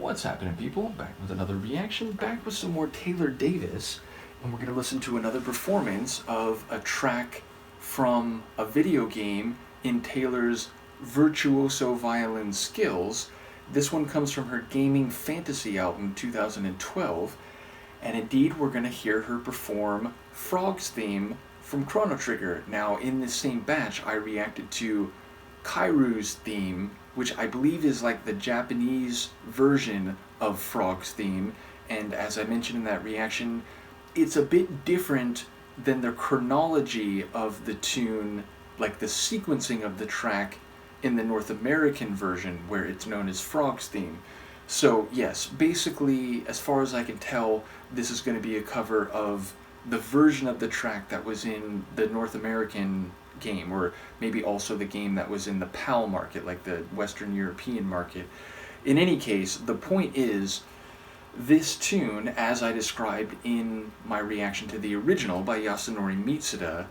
What's happening, people? Back with another reaction, back with some more Taylor Davis, and we're going to listen to another performance of a track from a video game in Taylor's virtuoso violin skills. This one comes from her gaming fantasy album 2012, and indeed we're going to hear her perform Frog's theme from Chrono Trigger. Now, in this same batch, I reacted to Kairu's theme, which I believe is like the Japanese version of Frog's theme, and as I mentioned in that reaction, it's a bit different than the chronology of the tune, like the sequencing of the track in the North American version, where it's known as Frog's theme. So yes, basically, as far as I can tell, this is going to be a cover of the version of the track that was in the North American game, or maybe also the game that was in the PAL market, like the Western European market. In any case, the point is, this tune, as I described in my reaction to the original by Yasunori Mitsuda,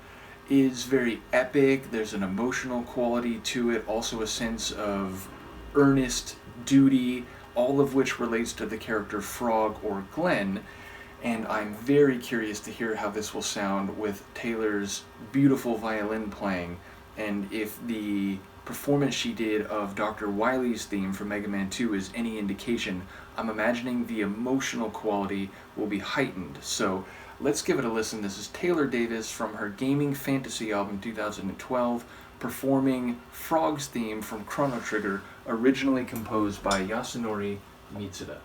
is very epic. There's an emotional quality to it, also a sense of earnest duty, all of which relates to the character Frog or Glenn, and I'm very curious to hear how this will sound with Taylor's beautiful violin playing, and if the performance she did of Dr. Wily's theme from Mega Man 2 is any indication, I'm imagining the emotional quality will be heightened. So let's give it a listen. This is Taylor Davis from her gaming fantasy album 2012, performing Frog's theme from Chrono Trigger, originally composed by Yasunori Mitsuda.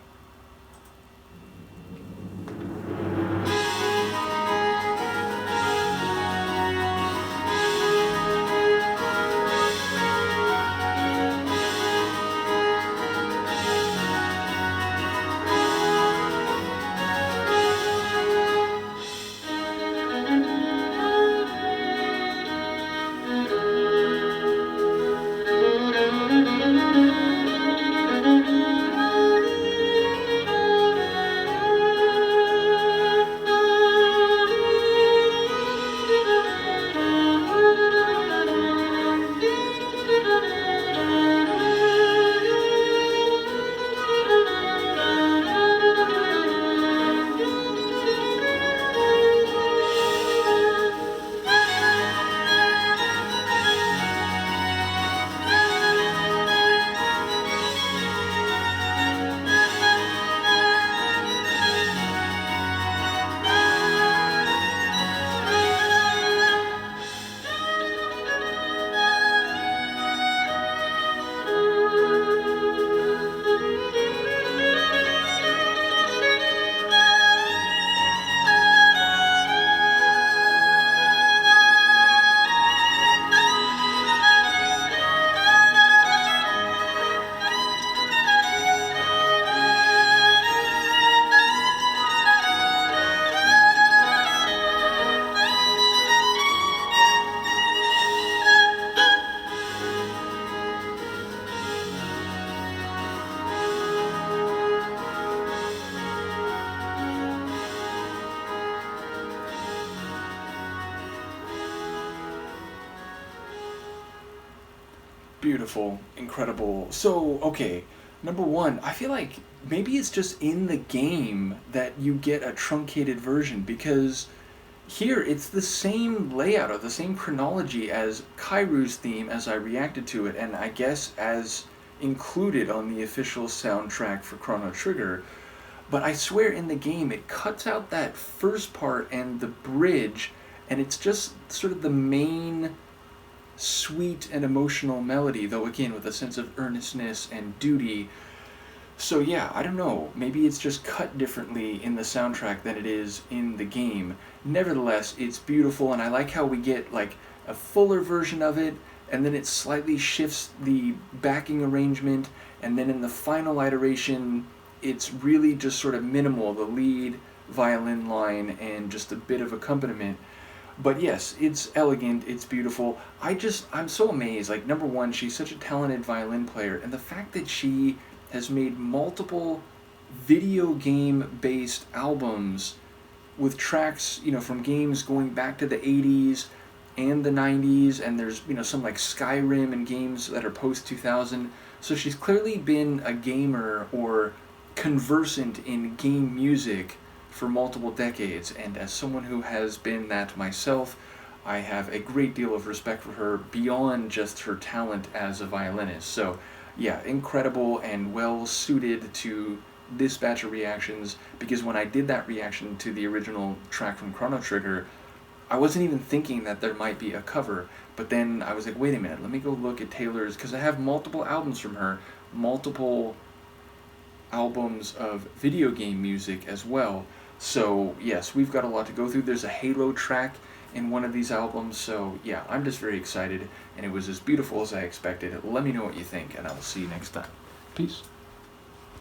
Beautiful, incredible. So, okay, number one, I feel like maybe it's just in the game that you get a truncated version, because here it's the same layout or the same chronology as Kairu's theme as I reacted to it, and I guess as included on the official soundtrack for Chrono Trigger. But I swear in the game it cuts out that first part and the bridge, and it's just sort of the main sweet and emotional melody, though again with a sense of earnestness and duty. So yeah, I don't know, maybe it's just cut differently in the soundtrack than it is in the game. Nevertheless, it's beautiful, and I like how we get like a fuller version of it, and then it slightly shifts the backing arrangement, and then in the final iteration it's really just sort of minimal, the lead violin line and just a bit of accompaniment. But yes, it's elegant, it's beautiful. I'm so amazed. Like, number one, she's such a talented violin player, and the fact that she has made multiple video game-based albums with tracks, from games going back to the 80s and the 90s, and there's, some like Skyrim and games that are post-2000. So she's clearly been a gamer or conversant in game music for multiple decades, and as someone who has been that myself, I have a great deal of respect for her beyond just her talent as a violinist. So, yeah, incredible and well suited to this batch of reactions, because when I did that reaction to the original track from Chrono Trigger, I wasn't even thinking that there might be a cover, but then I was like, wait a minute, let me go look at Taylor's, because I have multiple albums from her, multiple albums of video game music as well. So yes, we've got a lot to go through. There's a Halo track in one of these albums, so yeah, I'm just very excited, and it was as beautiful as I expected. Let me know what you think, and I will see you next time. Peace.